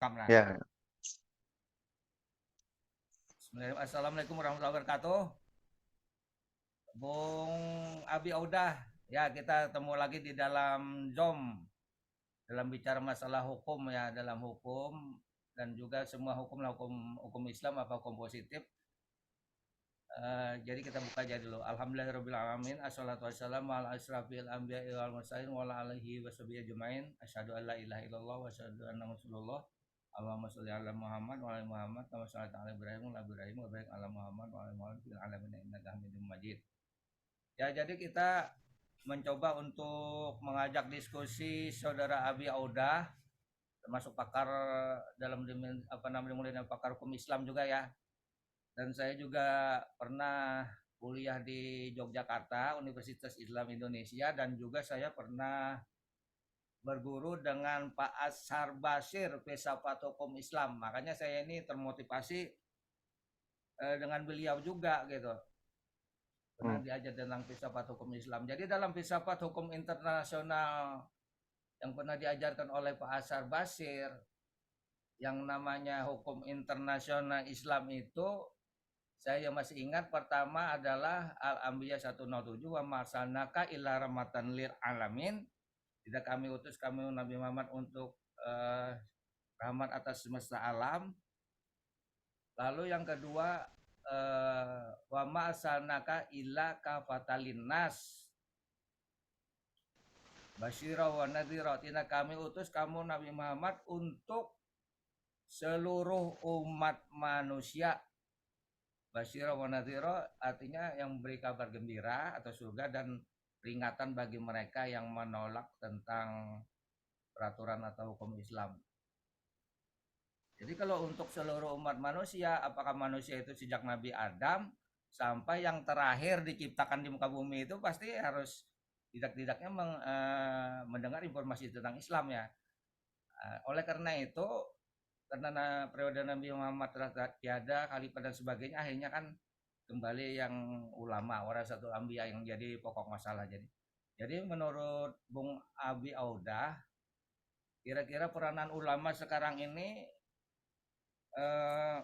Kamna. Ya, Bismillahirrahmanirrahim. Assalamualaikum warahmatullahi wabarakatuh. Bung Abi Audah, ya kita ketemu lagi di dalam Zoom dalam bicara masalah hukum ya, dalam hukum dan juga semua hukum hukum hukum Islam apa hukum positif. Jadi kita buka aja dulu. Alhamdulillahirabbil alamin. Assalatu wassalamu ala asyrafil anbiya'i wal mursalin wa ala alihi washabihi ajmain. Asyhadu an la ilaha illallah wa asyhadu anna rasulullah. Allahumma sholli ala Muhammad wa ala Muhammad kama shallaita ala Ibrahim wa ala Ibrahim wa barik ala Muhammad wa ala Muhammad fil alamin innaka Hamidum Majid. Ya, jadi kita mencoba untuk mengajak diskusi saudara Abi Audah termasuk pakar dalam apa namanya pakar hukum Islam juga ya. Dan saya juga pernah kuliah di Yogyakarta, Universitas Islam Indonesia, dan juga saya pernah berguru dengan Pak Ashar Basir, filsafat hukum Islam. Makanya saya ini termotivasi dengan beliau juga gitu. Pernah hmm, diajar tentang filsafat hukum Islam. Jadi dalam filsafat hukum internasional yang pernah diajarkan oleh Pak Ashar Basir, yang namanya hukum internasional Islam itu saya masih ingat pertama adalah Al-Anbiya 107 wa marsalnaka illa rahmatan lil alamin. Tidak kami utus kami Nabi Muhammad untuk rahmat atas semesta alam. Lalu yang kedua wa marsalnaka illa kafatalin nas. Basyira wa nadhira. Tidak kami utus kamu Nabi Muhammad untuk seluruh umat manusia. Basyira wa nadhira artinya yang memberi kabar gembira atau surga dan peringatan bagi mereka yang menolak tentang peraturan atau hukum Islam. Jadi kalau untuk seluruh umat manusia, apakah manusia itu sejak Nabi Adam sampai yang terakhir diciptakan di muka bumi itu pasti harus tidak-tidaknya mendengar informasi tentang Islam ya. Oleh karena itu, karena periode Nabi Muhammad telah tiada, khalifah dan sebagainya, akhirnya kan kembali yang ulama, orang satu ambiya yang jadi pokok masalah. Jadi menurut Bung Abi Audah, kira-kira peranan ulama sekarang ini eh,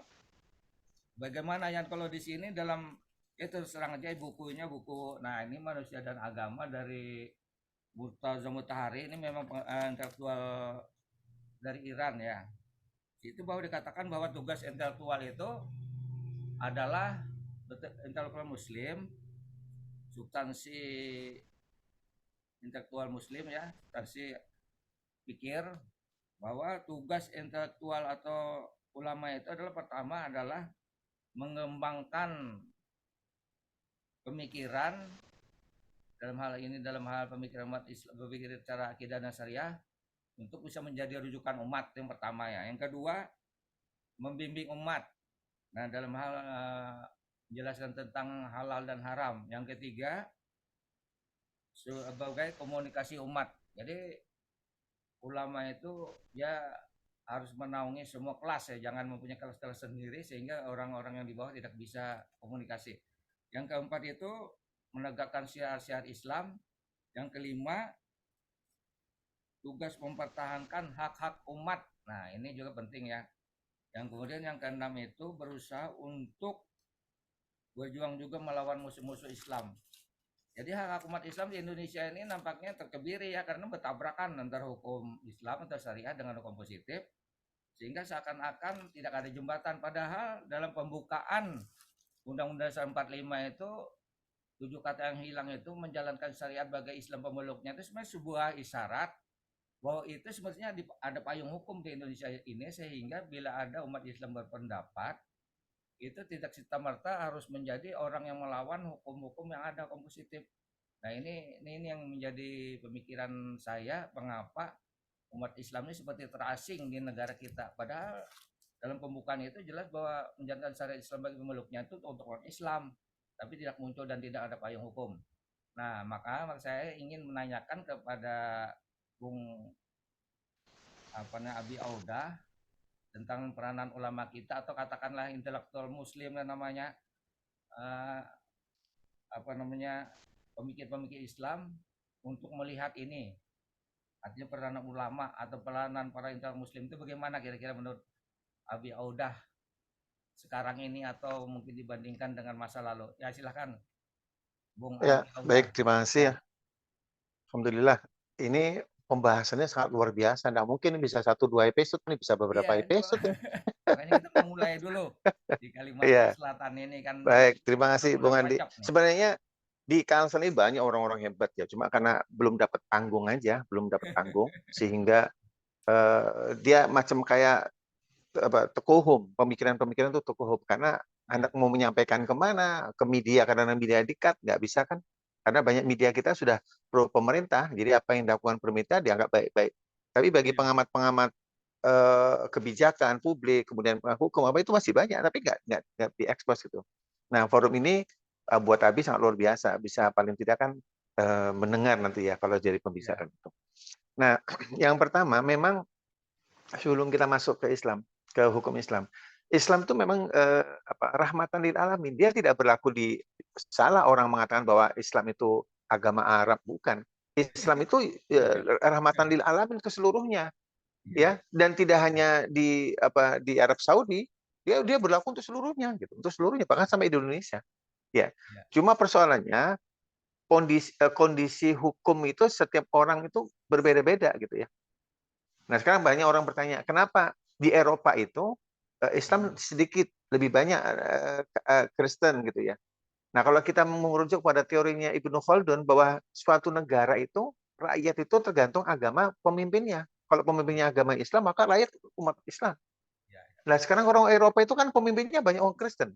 bagaimana yang kalau di sini dalam itu serang aja bukunya buku. Nah ini manusia dan agama dari Murtaza Mutahari ini memang intelektual dari Iran ya. Itu bahwa dikatakan bahwa tugas intelektual itu adalah intelektual Muslim, substansi intelektual Muslim ya, substansi pikir bahwa tugas intelektual atau ulama itu adalah pertama adalah mengembangkan pemikiran dalam hal ini dalam hal pemikiran umat Islam berpikir secara akidah dan syariah untuk bisa menjadi rujukan umat yang pertama ya. Yang kedua membimbing umat. Nah dalam hal menjelaskan tentang halal dan haram. Yang ketiga sebagai komunikasi umat. Jadi ulama itu ya harus menaungi semua kelas ya, jangan mempunyai kelas-kelas sendiri sehingga orang-orang yang di bawah tidak bisa komunikasi. Yang keempat itu menegakkan syiar-syiar Islam. Yang kelima tugas mempertahankan hak-hak umat. Nah ini juga penting ya. Yang kemudian yang keenam itu berusaha untuk berjuang juga melawan musuh-musuh Islam. Jadi hak umat Islam di Indonesia ini nampaknya terkebiri ya karena bertabrakan antara hukum Islam atau syariah dengan hukum positif sehingga seakan-akan tidak ada jembatan padahal dalam pembukaan Undang-Undang 45 itu 7 kata yang hilang itu menjalankan syariat sebagai Islam pemeluknya itu sebenarnya sebuah isyarat bahwa itu sebenarnya ada payung hukum di Indonesia ini sehingga bila ada umat Islam berpendapat itu tidak serta merta harus menjadi orang yang melawan hukum-hukum yang ada hukum positif. Nah ini yang menjadi pemikiran saya mengapa umat Islam ini seperti terasing di negara kita. Padahal dalam pembukaan itu jelas bahwa menjalankan syariat Islam bagi pemeluknya itu untuk orang Islam, tapi tidak muncul dan tidak ada payung hukum. Nah maka saya ingin menanyakan kepada Bung apa namanya Abi Audah tentang peranan ulama kita atau katakanlah intelektual Muslim yang namanya eh, apa namanya pemikir-pemikir Islam untuk melihat ini Artinya peranan ulama atau peranan para intelektual muslim itu bagaimana kira-kira menurut Abi Audah sekarang ini atau mungkin dibandingkan dengan masa lalu? Ya silakan Bung Ya, Abi Audah. baik, terima kasih Ya, ya. Alhamdulillah. Ini pembahasannya sangat luar biasa. Nggak mungkin bisa 1-2 episode, nih bisa iya beberapa ini episode nih. makanya kita memulai dulu di Kalimantan Iya, Selatan ini kan baik. Terima kita kasih, Bung kurang Andi. cocok nih. Sebenarnya di Kalsel ini banyak orang-orang hebat ya. Cuma karena belum dapat panggung aja, belum dapat panggung, sehingga dia macam kayak apa tekuhum, pemikiran-pemikiran itu tekuhum karena Iya, anak mau menyampaikan kemana ke media karena media dikat nggak bisa kan karena banyak media kita sudah pro pemerintah jadi apa yang dilakukan pemerintah dianggap baik-baik tapi bagi iya, pengamat-pengamat kebijakan publik kemudian hukum apa itu masih banyak tapi nggak diekspos itu. Nah forum ini buat Abi sangat luar biasa bisa paling tidak kan mendengar nanti ya kalau jadi iya, pembicaraan itu. Nah yang pertama memang sebelum kita masuk ke Islam, ke hukum Islam. Islam itu memang rahmatan lil alamin. Dia tidak berlaku di salah orang mengatakan bahwa Islam itu agama Arab, bukan. Islam itu iya, rahmatan lil alamin ke seluruhnya, iya, ya. Dan tidak hanya di Arab Saudi, dia berlaku untuk seluruhnya gitu, untuk seluruhnya bahkan sampai di Indonesia. Ya. iya, Cuma persoalannya kondisi hukum itu setiap orang itu berbeda-beda gitu ya. Nah, sekarang banyak orang bertanya, kenapa di Eropa itu Islam sedikit lebih banyak Kristen gitu ya. Nah, kalau kita merujuk pada teorinya Ibnu Khaldun bahwa suatu negara itu rakyat itu tergantung agama pemimpinnya. Kalau pemimpinnya agama Islam, maka rakyat umat Islam. iya, Nah, sekarang orang Eropa itu kan pemimpinnya banyak orang Kristen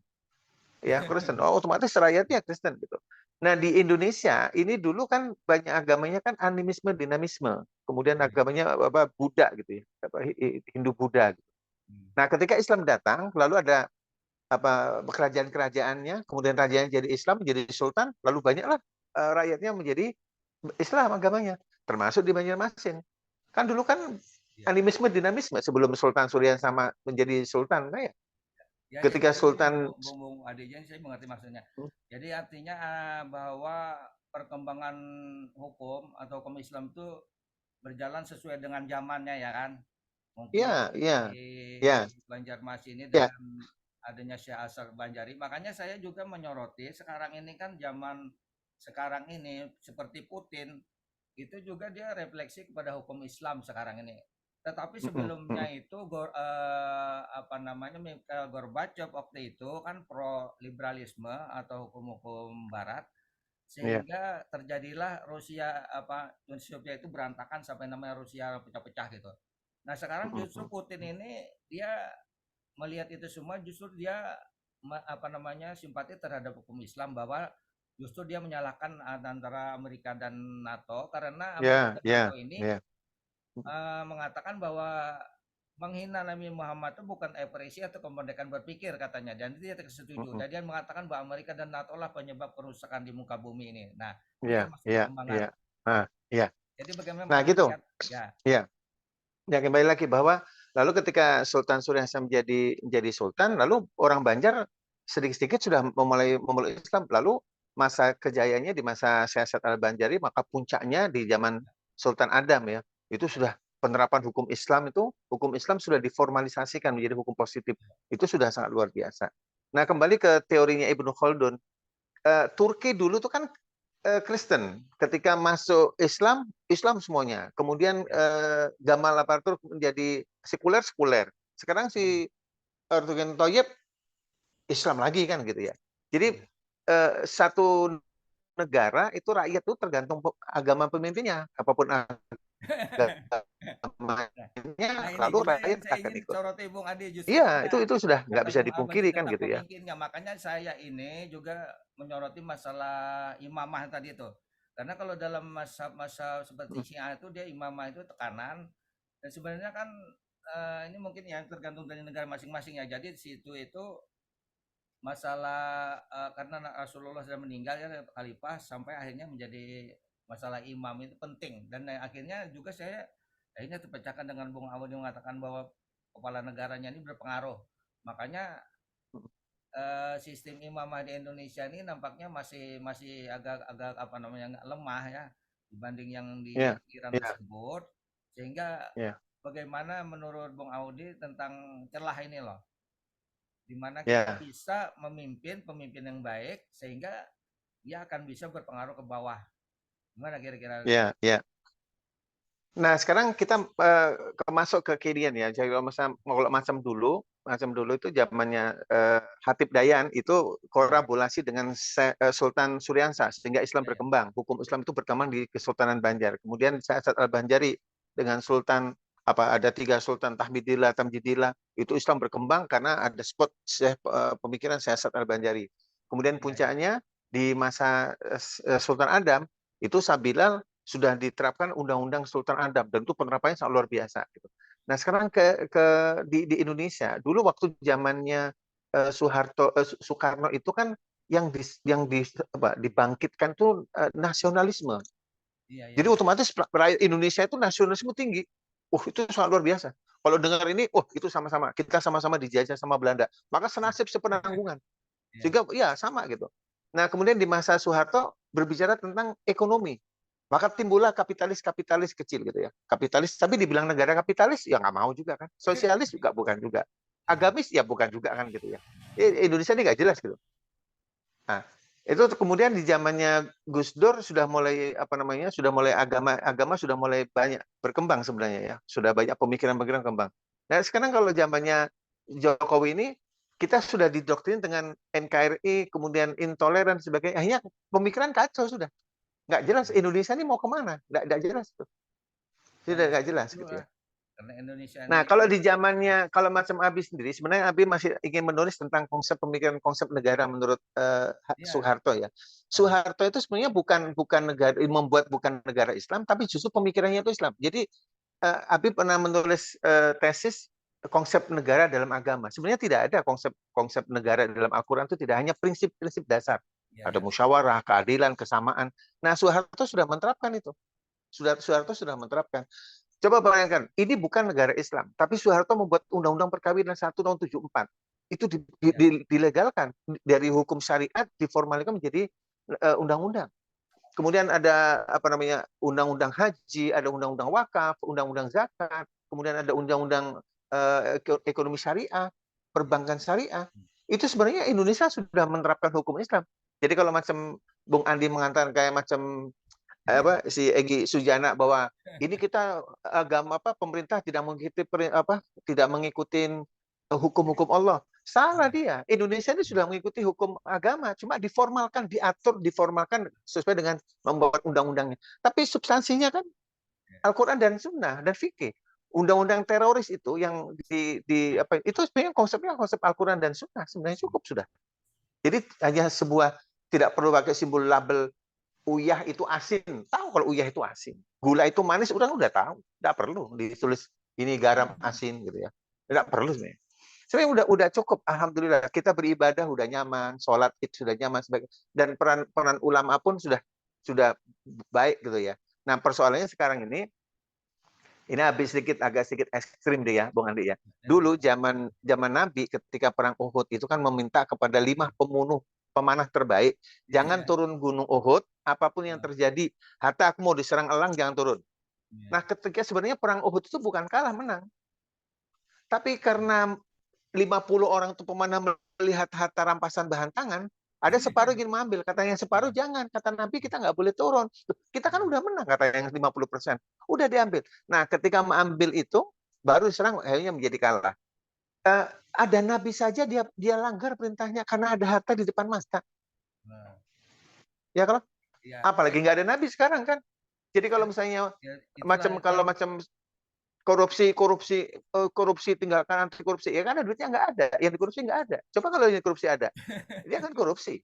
ya Kristen. Oh, otomatis rakyatnya Kristen gitu. Nah di Indonesia ini dulu kan banyak agamanya kan animisme dinamisme, kemudian iya, agamanya apa Buddha gitu ya, apa Hindu Buddha. Gitu. hmm, Nah ketika Islam datang, lalu ada apa kerajaan-kerajaannya, kemudian rajanya jadi Islam, jadi sultan, lalu banyaklah rakyatnya menjadi Islam agamanya, termasuk di Banjarmasin. Kan dulu kan iya. animisme dinamisme sebelum Sultan Surya sama menjadi sultan, nah ya. Ya, jadi Ketika begini Sultan Bung Ade, jadi saya mengerti maksudnya. Jadi artinya bahwa perkembangan hukum atau hukum Islam itu berjalan sesuai dengan zamannya ya kan. Mungkin ya, di ya, ya, Banjarmasin ini ya. dengan adanya Syekh Asar Banjari, makanya saya juga menyoroti sekarang ini kan zaman sekarang ini seperti Putin itu juga dia refleksi kepada hukum Islam sekarang ini. Tetapi Mm-mm, sebelumnya mm-mm. itu apa namanya Mikhail Gorbachev waktu itu kan pro liberalisme atau hukum-hukum Barat Iya. sehingga terjadilah Rusia apa Uni Soviet itu berantakan sampai namanya Rusia pecah-pecah gitu. Nah sekarang Mm-mm, justru Putin ini dia melihat itu semua justru dia apa namanya simpati terhadap hukum Islam bahwa justru dia menyalahkan antara Amerika dan NATO karena Amerika ya, dan NATO ya, ini ya. mengatakan bahwa menghina Nabi Muhammad itu bukan ekspresi atau kemerdekaan berpikir katanya dan dia tidak setuju Mm-mm. dan dia mengatakan bahwa Amerika dan NATO lah penyebab kerusakan di muka bumi ini. Nah, itu Ya, termasuk ya, perkembangan. ya. Ah, ya. Jadi bagaimana Nah, Abi gitu. melihat ya, Ya. Ya, kembali lagi bahwa lalu ketika Sultan Surya Hassan menjadi sultan, lalu orang Banjar sedikit-sedikit sudah memeluk Islam. Lalu masa kejayaannya di masa Syahsat al-Banjari, maka puncaknya di zaman Sultan Adam ya. Itu ya, sudah penerapan hukum Islam sudah diformalisasikan menjadi hukum positif. Itu sudah sangat luar biasa. Nah, kembali ke teorinya Ibnu Khaldun, Turki dulu tuh kan Kristen. Ketika masuk Islam, Islam semuanya. Kemudian ya, Gamal Atatürk menjadi sekuler. Sekarang hmm, si Erdogan Thoyyib Islam lagi kan gitu ya. Jadi iya. satu negara itu rakyat itu tergantung agama pemimpinnya. Apapun Nah, agamanya, nah ini lalu juga yang rakyat saya akan ingin ikut. soroti Bung Adi justru Iya, karena itu sudah nggak kata bisa Bung Abadi dipungkiri kan tentang gitu ya. pemimpinnya, makanya saya ini juga menyoroti masalah imamah tadi itu. Karena kalau dalam masa-masa seperti Syiah itu dia imamah itu tekanan dan sebenarnya kan ini mungkin ya tergantung dari negara masing-masing ya. Jadi di situ itu masalah karena Rasulullah sudah meninggal ya khalifah sampai akhirnya menjadi masalah imam itu penting dan akhirnya juga saya akhirnya terpecahkan dengan Bung Awon yang mengatakan bahwa kepala negaranya ini berpengaruh. Makanya sistem imamah di Indonesia ini nampaknya masih masih agak-agak apa namanya lemah ya dibanding yang di Iya, Iran iya. tersebut. Sehingga Ya, bagaimana menurut Bung Audi tentang celah ini loh, di mana kita ya, bisa memimpin pemimpin yang baik sehingga dia akan bisa berpengaruh ke bawah. Gimana kira-kira? ya, ya. Nah, sekarang kita masuk ke kekinian ya. Jadi kalau macam dulu itu zamannya Hatib Dayan itu Ya, kolaborasi dengan Sultan Suryansa sehingga Islam ya, ya. berkembang. Hukum Islam itu berkembang di Kesultanan Banjar. Kemudian Syahsat Al-Banjari dengan Sultan ada 3 Sultan Tahmidillah, Tamjidillah itu Islam berkembang karena ada spot pemikiran Syahsat Al-Banjari. Kemudian Iya, iya. puncaknya di masa Sultan Adam itu Sabilal sudah diterapkan Undang-Undang Sultan Adam dan itu penerapannya sangat luar biasa gitu. Nah sekarang di Indonesia dulu waktu zamannya Soekarno itu kan dibangkitkan tuh nasionalisme. Iya, iya, Jadi iya. otomatis rakyat Indonesia itu nasionalisme tinggi. Itu sangat luar biasa. Kalau dengar ini, itu sama-sama kita sama-sama dijajah sama Belanda. Maka senasib sepenanggungan. Iya. Sehingga ya sama gitu. Nah, kemudian di masa Soeharto berbicara tentang ekonomi. Maka timbullah kapitalis-kapitalis kecil gitu ya. Kapitalis, tapi dibilang negara kapitalis ya nggak mau juga kan. Sosialis juga bukan juga. Agamis ya bukan juga kan gitu ya. Indonesia ini nggak jelas gitu. Nah, itu kemudian di zamannya Gus Dur sudah mulai sudah mulai agama sudah mulai banyak berkembang sebenarnya ya. Sudah banyak pemikiran-pemikiran berkembang. Nah, sekarang kalau zamannya Jokowi ini kita sudah didoktrin dengan NKRI, kemudian intoleran sebagainya. Akhirnya pemikiran kacau sudah. Nggak jelas Indonesia ini mau kemana. Nggak jelas tuh. Ya, Sudah ya nggak jelas seperti gitu itulah. ya. Karena Indonesia Nah, ini kalau di zamannya, kalau macam Abi sendiri, sebenarnya Abi masih ingin menulis tentang konsep pemikiran konsep negara menurut ya, Soeharto ya. ah, Soeharto itu sebenarnya bukan negara membuat bukan negara Islam, tapi justru pemikirannya itu Islam. Jadi Abi pernah menulis tesis konsep negara dalam agama. Sebenarnya tidak ada konsep negara dalam Al-Quran itu tidak hanya prinsip-prinsip dasar. ya, Ada ya. musyawarah, keadilan, kesamaan. Nah, Soeharto sudah menerapkan itu. Soeharto sudah menerapkan. Coba bayangkan, ini bukan negara Islam, tapi Soeharto membuat Undang-Undang Perkawinan 1 tahun 74. Itu Ya, dilegalkan dari hukum syariat diformalkan menjadi undang-undang. Kemudian ada undang-undang haji, ada undang-undang wakaf, undang-undang zakat, kemudian ada undang-undang ekonomi syariah, perbankan syariah. Itu sebenarnya Indonesia sudah menerapkan hukum Islam. Jadi kalau macam Bung Andi mengatakan kayak macam si Egy Sujana bahwa ini kita agama pemerintah tidak mengikuti hukum-hukum Allah. Salah dia. Indonesia ini sudah mengikuti hukum agama, cuma diformalkan sesuai dengan membuat undang-undangnya. Tapi substansinya kan Al-Quran dan Sunnah dan fikih. Undang-undang teroris itu yang itu sebenarnya konsepnya konsep Al-Quran dan Sunnah sebenarnya cukup sudah. Jadi hanya sebuah tidak perlu pakai simbol label uyah itu asin. Tahu kalau uyah itu asin. Gula itu manis, udah tahu. Tidak perlu ditulis ini garam asin gitu ya. Tidak perlu sebenarnya. Sebenarnya udah cukup. Alhamdulillah kita beribadah udah nyaman, sholat itu sudah nyaman sebagai dan peran ulama pun sudah baik gitu ya. Nah persoalannya sekarang ini habis agak sedikit ekstrim deh ya, Bung Andi ya. ya. Dulu zaman Nabi ketika perang Uhud itu kan meminta kepada 5 pemanah terbaik, jangan Iya, turun Gunung Uhud, apapun yang ah, terjadi. Hatta aku mau diserang elang, jangan turun. iya. Nah, ketika sebenarnya perang Uhud itu bukan kalah menang, tapi karena 50 orang itu pemanah melihat harta rampasan bahan tangan, ada separuh ingin mengambil. Katanya separuh Ya, jangan. Kata Nabi kita nggak boleh turun. Kita kan udah menang, kata yang 50%. Udah diambil. Nah, ketika mengambil itu, baru diserang, akhirnya menjadi kalah. Ada Nabi saja dia langgar perintahnya karena ada harta di depan mata. nah, Ya kalau iya. apalagi nggak ada Nabi sekarang kan. Jadi Ya, kalau misalnya ya, itulah kalau yang macam korupsi tinggalkan anti korupsi ya kan duitnya nggak ada yang dikorupsi nggak ada coba kalau yang korupsi ada dia kan korupsi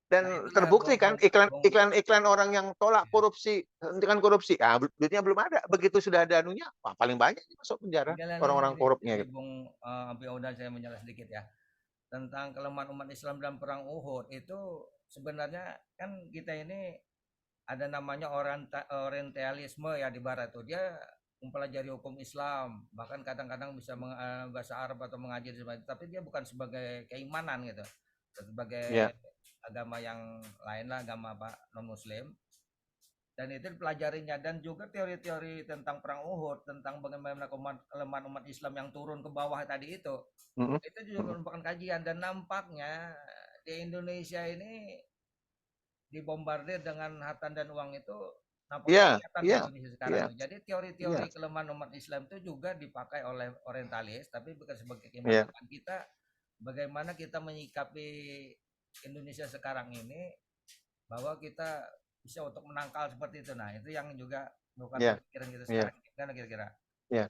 nah dan itulah terbukti Bung kan Bung iklan orang yang tolak korupsi hentikan korupsi duitnya belum ada begitu sudah ada anunya wah, paling banyak masuk penjara tinggal orang-orang korupnya ini gitu. Bung Abiaudan saya menjelaskan sedikit ya. Tentang kelemahan umat Islam dalam perang Uhud itu sebenarnya kan kita ini ada namanya orientalisme ya di barat tuh dia mempelajari hukum Islam bahkan kadang-kadang bisa bahasa Arab atau mengajar tapi dia bukan sebagai keimanan gitu sebagai Ya, agama yang lain lah agama apa non Muslim dan itu dipelajarinya, dan juga teori-teori tentang perang Uhud, tentang bagaimana kelemahan umat Islam yang turun ke bawah tadi Mm-mm. itu juga merupakan kajian, dan nampaknya di Indonesia ini dibombardir dengan harta dan uang itu nampaknya Iya, kelihatan di iya, Indonesia sekarang iya, nih. Jadi iya, teori-teori kelemahan umat Islam itu juga dipakai oleh orientalis, tapi bukan sebagai iya, keimanan kita. Bagaimana kita menyikapi Indonesia sekarang ini, bahwa kita bisa untuk menangkal seperti itu. Nah, itu yang juga bukan iya, pemikiran kita iya, sekarang. Gimana kira-kira? iya,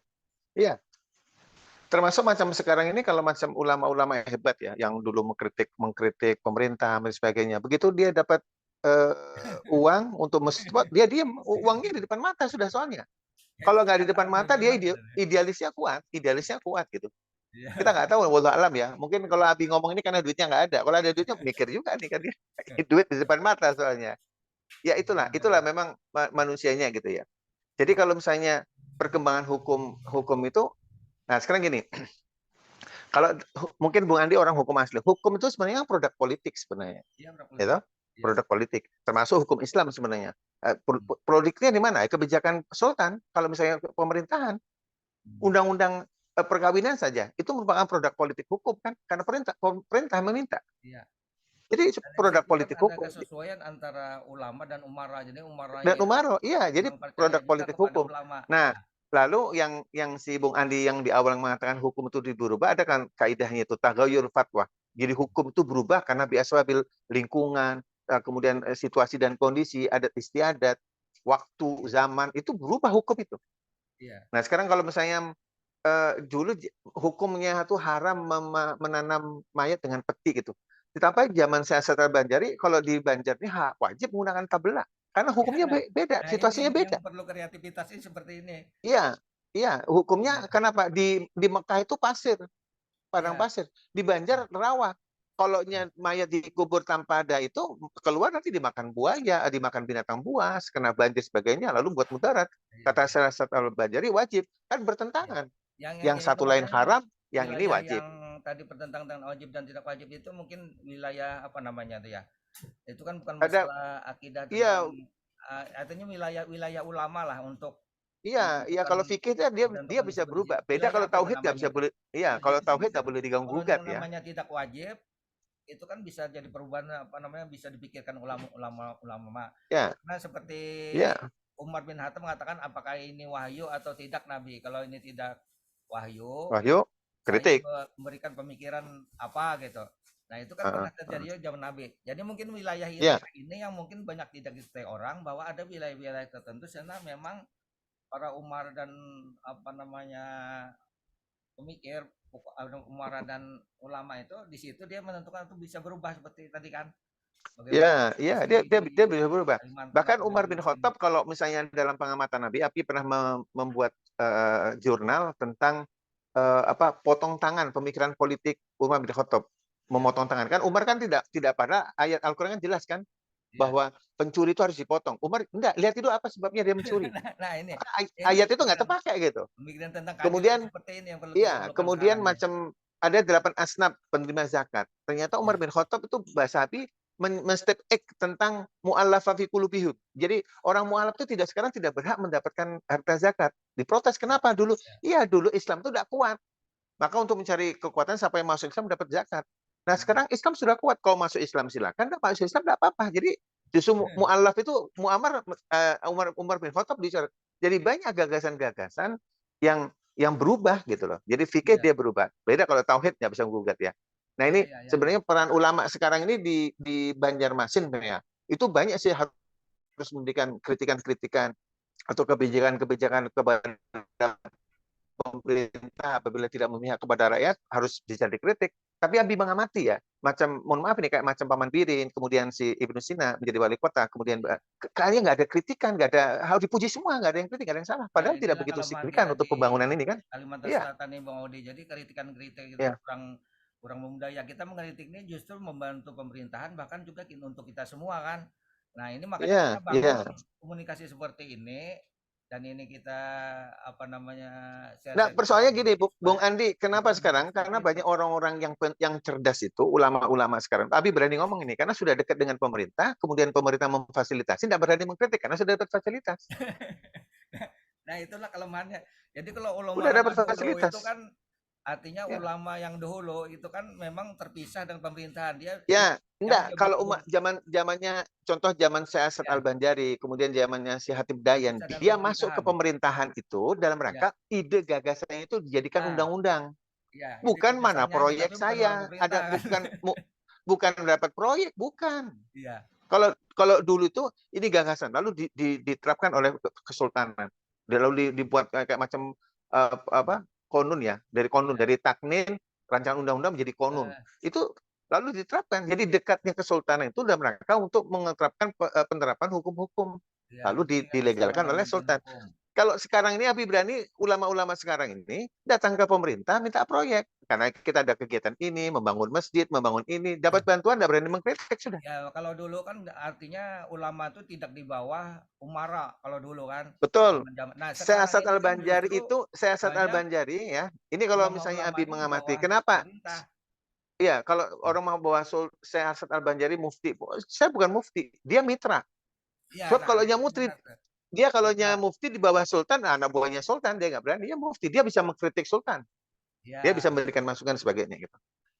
iya. Termasuk macam sekarang ini kalau macam ulama-ulama hebat ya, yang dulu mengkritik mengkritik pemerintah dan sebagainya. Begitu dia dapat uang untuk mesbot, dia diam, uangnya di depan mata sudah soalnya. Ya, itu Kalau nggak di depan kenyataan mata dia memang sebenarnya. idealisnya kuat gitu. Kita Iya. nggak tahu, wallah alam ya. Mungkin kalau Abi ngomong ini karena duitnya nggak ada. Kalau ada duitnya mikir juga nih kan dia. Duit di depan mata soalnya. Ya itulah memang manusianya gitu ya. Jadi kalau misalnya perkembangan hukum hukum itu, nah sekarang gini, kalau mungkin Bung Andi orang hukum asli, hukum itu sebenarnya produk politik sebenarnya, Iya, berapa gitu? politik. Iya. Produk politik, termasuk hukum Islam sebenarnya. Produknya di mana? Kebijakan sultan. Kalau misalnya pemerintahan, undang-undang perkawinan saja itu merupakan produk politik hukum kan? Karena perintah meminta. Iya. Jadi Dan di produk situ kan politik ada hukum. kesesuaian antara ulama dan umara. Jadi Dan umaranya itu Umaro, iya, jadi memang percaya produk juga politik kepada hukum. ulama. Nah, Nah, lalu yang si Bung Andi yang di awal mengatakan hukum itu berubah, ada kan kaidahnya itu tagayur fatwa. Jadi hukum itu berubah karena biasabil lingkungan, kemudian situasi dan kondisi, adat istiadat, waktu, zaman, itu berubah hukum itu. iya. Nah, sekarang kalau misalnya dulu hukumnya itu haram menanam mayat dengan peti gitu. Ditambah zaman saya setelah Banjari, kalau di Banjar ini wajib menggunakan tabela. Karena Ya, hukumnya nah, beda, nah ini situasinya yang beda. perlu kreativitas ini seperti ini. Iya, iya, hukumnya Iya, kenapa di Mekah itu pasir, padang iya, pasir. Di Banjar iya, rawa. Kalau iya, mayat dikubur tanpa ada itu keluar nanti dimakan buaya, dimakan binatang buas, kena banjir sebagainya, lalu buat mudarat. iya, Kata iya, salah satu Banjari wajib, kan iya. bertentangan. Yang Yang ini itu satu lain makanya haram, yang ini wilayah wajib. yang tadi pertentangan dengan wajib dan tidak wajib itu mungkin wilayah apa namanya tuh ya? Itu kan bukan Ada, masalah akidah tentang iya, artinya wilayah-wilayah ulama lah untuk iya, iya, menentukan kalau fikih dia dia menentukan bisa seperti berubah. itu. Beda Wilayah kalau apa itu tauhid nggak namanya bisa itu? boleh. Iya, Nah, kalau itu tauhid bisa nggak boleh diganggu kalau gugat yang ya. namanya tidak wajib itu kan bisa jadi perubahan apa namanya bisa dipikirkan ulama-ulama. Ya, Nah, seperti ya, Umar bin Khattab mengatakan apakah ini wahyu atau tidak Nabi. Kalau ini tidak wahyu, Wahyu, saya kritik. memberikan pemikiran apa gitu. Nah, itu kan Heeh, pernah heeh. terjadi zaman Nabi. Jadi mungkin wilayah Ya, ini yang mungkin banyak tidak diketahui orang bahwa ada wilayah-wilayah tertentu karena memang para Umar dan apa namanya pemikir Umar dan ulama itu di situ dia menentukan itu bisa berubah seperti tadi kan. Bagaimana ya, ya, situasi dia dia di dia bisa berubah. Kalimantan Bahkan atau Umar di bin sini. Khattab kalau misalnya dalam pengamatan Nabi, Api pernah membuat jurnal tentang apa potong tangan pemikiran politik Umar bin Khattab, Ya, memotong tangan kan Umar kan tidak pada ayat Al-Qur'an kan jelas kan ya. bahwa pencuri itu harus dipotong. Umar enggak, lihat itu apa sebabnya dia mencuri. Nah, ini Maka ini ayat itu nggak pemikiran terpakai gitu. pemikiran tentang keadilan Kemudian seperti ini yang perlu kita iya, perlukan kemudian sekarang nih. macam ada 8 asnaf penerima zakat. Ternyata Umar Ya, bin Khattab itu Basabi men-step tentang mu'allafa fi qulubihim. Jadi orang mu'alaf itu sekarang tidak berhak mendapatkan harta zakat. Diprotes kenapa dulu? ya. Iya, dulu Islam itu tidak kuat. Maka untuk mencari kekuatan siapa yang masuk Islam dapat zakat. Nah, Hmm. sekarang Islam sudah kuat. Kalau masuk Islam silakan, tidak masuk Islam tidak apa-apa. Jadi justru mu'alaf itu Umar bin Khattab bicara. Jadi banyak gagasan-gagasan yang berubah gitu loh. Jadi fikih Iya, dia berubah. Beda kalau tauhid nggak bisa menggugat ya. Nah iya, ini iya, iya, iya. sebenarnya peran ulama sekarang ini di Banjarmasin ya. Itu banyak sih harus memberikan kritikan-kritikan atau kebijakan-kebijakan kepada pemerintah apabila tidak memihak kepada rakyat harus bisa dikritik. Tapi Abi mengamati ya, macam mohon maaf ini kayak macam Paman Birin, kemudian si Ibnu Sina menjadi wali kota, kemudian kayaknya nggak ada kritikan, nggak ada harus dipuji semua, nggak ada yang kritik, nggak ada yang salah. Ya Padahal tidak inilah begitu kelemahan signifikan kita untuk di pembangunan ini kan? Kalimantan Iya, Selatan nih Bang Odi. Jadi kritikan-kritik itu iya, kurang kurang memudaya. Kita mengkritik ini justru membantu pemerintahan bahkan juga untuk kita semua kan. Nah, ini makanya kita iya, bangun iya, komunikasi seperti ini dan ini kita apa namanya Nah, share-share persoalannya gini, Bung supaya Andi, kenapa berkembang sekarang? seperti Karena itu. banyak orang-orang yang cerdas itu, ulama-ulama sekarang. Abi berani ngomong ini, karena sudah dekat dengan pemerintah, kemudian pemerintah memfasilitasi, tidak berani mengkritik, karena sudah dapat fasilitas. Nah, itulah kelemahannya. Jadi kalau Udah dapat ulama dulu itu fasilitas. kan artinya Ya, ulama yang dahulu itu kan memang terpisah dengan pemerintahan. Dia ya, yang enggak. dia Kalau umat zamannya, contoh zaman Syed ya, Al-Banjari, kemudian zamannya si Hatib Dayan, terpisah dengan dia masuk ke pemerintahan. pemerintahan itu dalam Ya. rangka ide gagasannya itu dijadikan Nah, undang-undang. ya, ide Bukan mana gagasannya aja proyek tapi bukan orang saya, pemerintah ada kan. bukan mendapat proyek, bukan. Iya. Kalau kalau dulu itu ini gagasan, lalu diterapkan oleh kesultanan, lalu dibuat kayak macam apa konun ya, dari konun, Ya. dari taknin rancangan undang-undang menjadi konun. Eh, Itu lalu diterapkan. Jadi dekatnya kesultanan itu dalam rangka untuk menerapkan penerapan hukum-hukum. ya, Lalu jadi dengan dilegalkan kesepakatan oleh badan sultan. hukum. Kalau sekarang ini Abi berani, ulama-ulama sekarang ini datang ke pemerintah minta proyek. Karena kita ada kegiatan ini, membangun masjid, membangun ini, dapat bantuan, tidak berani mengkritik, sudah. Ya, kalau dulu kan artinya ulama itu tidak di bawah umara kalau dulu kan. Betul. Zaman-zaman. Nah, sekarang Syahsat ini kan Al-Banjari justru itu, Syahsat banyak Al-Banjari ya, ini kalau misalnya ulama-ulama Abi itu di mengamati, bawah kenapa? pemerintah. Iya, kalau orang mau bawa Syahsat Al-Banjari mufti, saya bukan mufti, dia mitra. Iya, Sebab nah kalau itu mufti, benar tuh. dia kalau Mitra. mufti di bawah sultan, anak buahnya sultan, dia nggak berani, dia mufti, dia bisa mengkritik sultan, dia Ya, bisa memberikan masukan sebagainya gitu.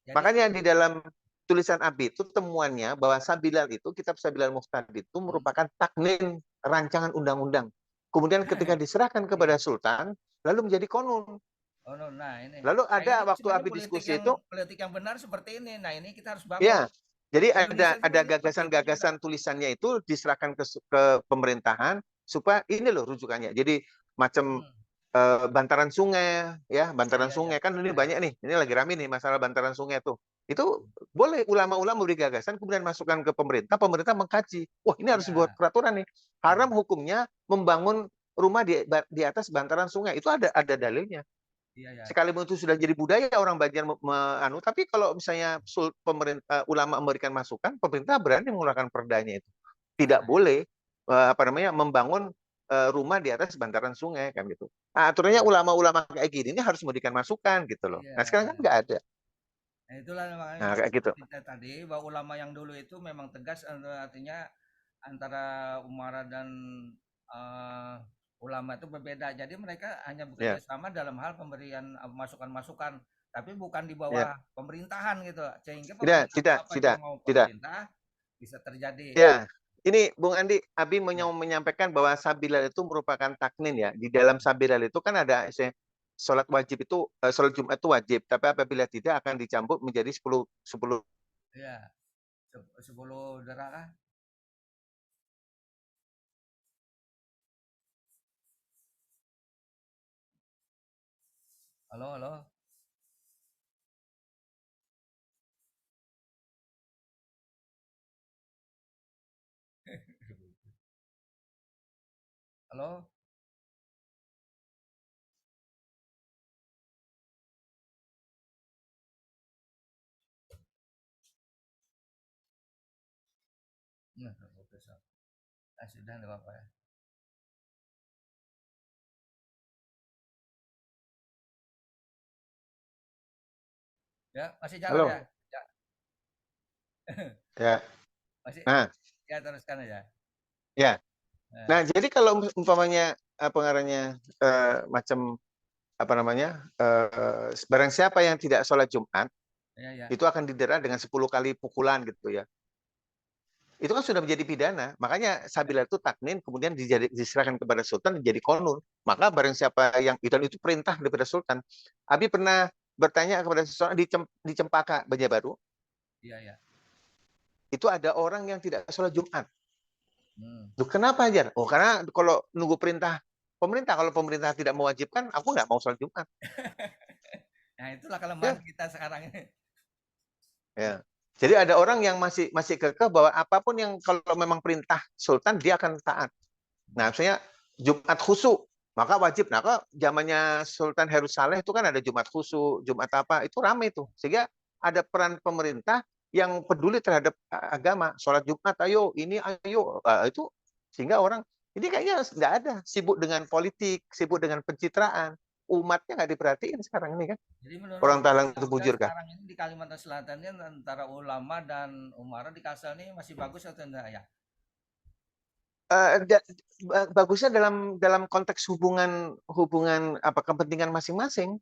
jadi Makanya di dalam tulisan Abi itu temuannya bahwa Sabilal itu, kitab Sabilal Muhtadi itu hmm, merupakan taknin rancangan undang-undang. Kemudian ketika diserahkan kepada iya. sultan, lalu menjadi konun. Oh, no, nah ini. Lalu Nah, ini ada waktu sebenarnya Abi diskusi itu, politik yang benar seperti ini. Nah, ini kita harus bangun. ya, jadi Indonesia ada juga ini seperti itu juga. gagasan-gagasan tulisannya itu diserahkan ke pemerintahan supaya ini loh rujukannya. Jadi macam Hmm. bantaran sungai, ya Ya, bantaran ya, ya. sungai kan ini Ya, banyak nih. Ini lagi rame nih masalah bantaran sungai tuh. Itu boleh ulama-ulama memberi gagasan kemudian masukkan ke pemerintah, pemerintah mengkaji. Wah, ini harus dibuat ya, peraturan nih. Haram ya. hukumnya membangun rumah di atas bantaran sungai. Itu ada dalilnya. Iya, ya. Sekalipun itu sudah jadi budaya orang Banjar tapi kalau misalnya pemerintah ulama memberikan masukan, pemerintah berani mengeluarkan perdanya itu. Tidak Nah, boleh apa namanya membangun rumah di atas bantaran sungai kan gitu. Nah, aturannya ya. ulama-ulama kayak gini ini harus memberikan masukan gitu loh. Nah, Iya, sekarang kan iya. nggak ada. Nah, itulah makanya Nah, kayak gitu. seperti saya tadi bahwa ulama yang dulu itu memang tegas artinya antara umara dan eh, ulama itu berbeda. Jadi mereka hanya bekerja Ya, sama dalam hal pemberian masukan-masukan, tapi bukan di ya. bawah pemerintahan gitu. Sehingga Tidak, pemerintah tidak, apa yang tidak, mau tidak. pemerintah bisa terjadi. Ya, ini Bung Andi, Abi Ya, menyampaikan bahwa Sabilal itu merupakan taknin ya. Di dalam Sabilal itu kan ada sholat wajib itu, sholat Jumat itu wajib, tapi apabila tidak akan dicampur menjadi 10 ya. 10 derah kah? Halo, halo. Halo. Nah, oke, so. Ah, sudah enggak apa-apa ya. Ya, masih jalan ya? Halo. Ya, Ya. masih Nah, ya teruskan aja. ya. Nah, Nah, jadi kalau umpamanya pengarangnya macam apa namanya? Barang siapa yang tidak sholat Jumat, ya, ya. itu akan didera dengan 10 kali pukulan gitu ya. Itu kan sudah menjadi pidana. Makanya Sabila itu taknin, kemudian diserahkan kepada Sultan menjadi konun. Maka barang siapa yang itu perintah daripada Sultan. Abi pernah bertanya kepada seseorang di Cempaka, Banjarbaru, Iya, ya. itu ada orang yang tidak sholat Jumat. Hmm. Duh, kenapa aja? Oh, karena kalau nunggu perintah pemerintah, kalau pemerintah tidak mewajibkan, aku nggak mau sholat Jumat. Nah, itulah kelemahan Ya, kita sekarang ini. ya. Jadi ada orang yang masih kekeh bahwa apapun yang kalau memang perintah Sultan dia akan taat. Nah, misalnya Jumat khusyuk, maka wajib. Nah, kok zamannya Sultan Harun Saleh itu kan ada Jumat khusyuk, Jumat apa, itu ramai itu. Sehingga ada peran pemerintah yang peduli terhadap agama. Sholat Jumat, ayo, ini, ayo. Itu sehingga orang Ini kayaknya nggak ada, sibuk dengan politik, sibuk dengan pencitraan. Umatnya nggak diperhatiin sekarang ini kan. Jadi menurut Orang talang itu Anda bujur kah? sekarang ini di Kalimantan Selatan ini antara ulama dan umara di Kalsel ini masih bagus atau enggak ya? Bagusnya dalam konteks hubungan apa kepentingan masing-masing.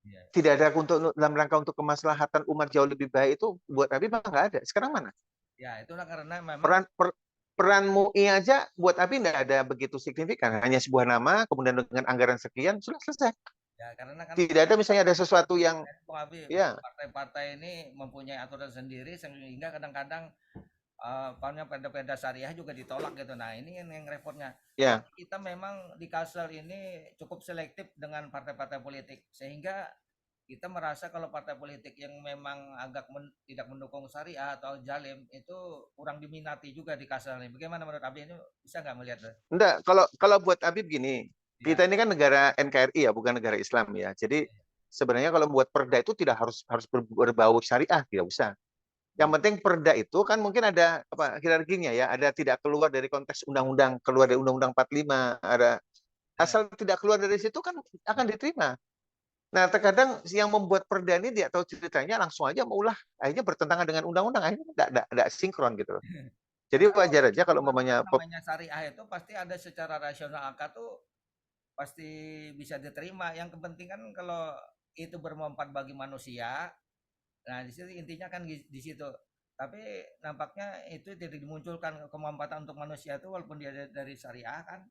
Iya. Tidak ada untuk dalam rangka untuk kemaslahatan umat jauh lebih baik itu buat Abi mah nggak ada. Sekarang mana? Ya, itulah karena memang Peran MUI aja buat Abi nggak ada begitu signifikan. Hanya sebuah nama, kemudian dengan anggaran sekian sudah selesai. ya karena kan Tidak ada misalnya ada sesuatu yang Bung Abi, ya partai-partai ini mempunyai aturan sendiri sehingga kadang-kadang perda-perda syariah juga ditolak gitu. Nah, ini yang repotnya. ya Tapi kita memang di Kalsel ini cukup selektif dengan partai-partai politik sehingga kita merasa kalau partai politik yang memang agak tidak mendukung syariah atau jalim itu kurang diminati juga di Kalsel ini. Bagaimana menurut Abi ini bisa nggak melihat? enggak kalau buat Abi begini, Ya, kita ini kan negara NKRI ya, bukan negara Islam ya. Jadi sebenarnya kalau membuat perda itu tidak harus berbau syariah, tidak usah. Yang penting perda itu kan mungkin ada apa hierarkinya ya, ada tidak keluar dari konteks undang-undang, keluar dari undang-undang 45, ada ya, asal tidak keluar dari situ kan akan diterima. Nah, terkadang yang membuat perda ini dia tahu ceritanya langsung aja maulah, akhirnya bertentangan dengan undang-undang, akhirnya tidak sinkron gitu loh. Jadi karena wajar aja kalau walaupun umpamanya namanya syariah itu pasti ada secara rasional angka tuh pasti bisa diterima. Yang penting kan kalau itu bermanfaat bagi manusia. Nah, di situ intinya kan di situ. Tapi nampaknya itu tidak dimunculkan kemanfaatan untuk manusia itu walaupun dia dari syariah kan.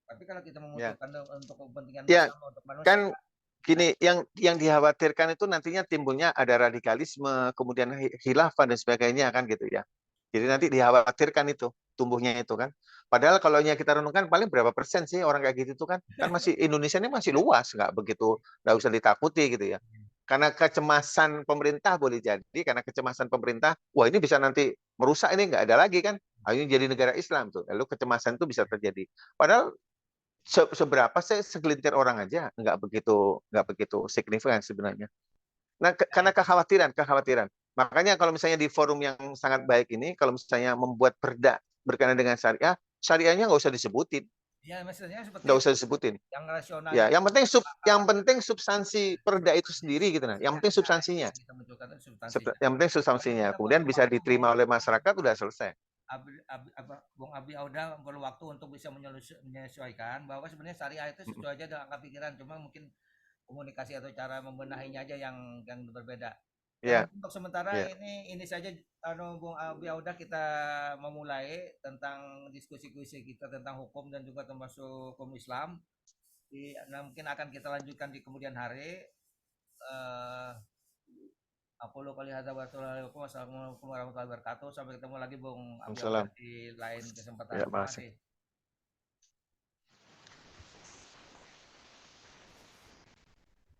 Tapi kalau kita ya memunculkan untuk kepentingan ya bersama untuk manusia, kan nah, gini, yang dikhawatirkan itu nantinya timbulnya ada radikalisme, kemudian khilafah dan sebagainya kan gitu ya. Jadi iya, nanti dikhawatirkan itu tumbuhnya itu kan. Padahal kalau kita renungkan paling berapa persen sih orang kayak gitu tuh kan? Kan masih Indonesia ini masih luas, nggak begitu, nggak usah ditakuti gitu ya. Karena kecemasan pemerintah boleh jadi, karena kecemasan pemerintah, wah ini bisa nanti merusak ini nggak ada lagi kan? Ayo jadi negara Islam tuh, lalu kecemasan itu bisa terjadi. Padahal seberapa sih segelintir orang aja nggak begitu signifikan sebenarnya. Nah, karena kekhawatiran. Makanya kalau misalnya di forum yang sangat baik ini, kalau misalnya membuat perda berkenaan dengan syariah, syariahnya nggak usah disebutin, ya maksudnya nggak seperti itu. usah disebutin. Yang rasional Ya, itu yang penting substansi perda itu sendiri gitu nah. Yang penting substansinya. yang kita munculkan itu substansinya. Yang penting Paling substansinya. kita Kemudian perlu bisa waktu, Bung diterima oleh masyarakat udah selesai. Bung Abi Auda perlu waktu untuk bisa menyesuaikan bahwa sebenarnya syariah itu sesuai aja dengan angka pikiran, cuma mungkin komunikasi atau cara membenahinya aja yang berbeda. Ya Ya, mungkin untuk sementara ya. ini saja Bung Abi Auda kita memulai tentang diskusi-diskusi kita tentang hukum dan juga termasuk hukum Islam. Nah, mungkin akan kita lanjutkan di kemudian hari. Eh, Aku lupa lihat Wassalamualaikum warahmatullahi wabarakatuh. Sampai ketemu lagi Bung Abi Auda Salam. di lain kesempatan. Ya, Terima makasih. kasih.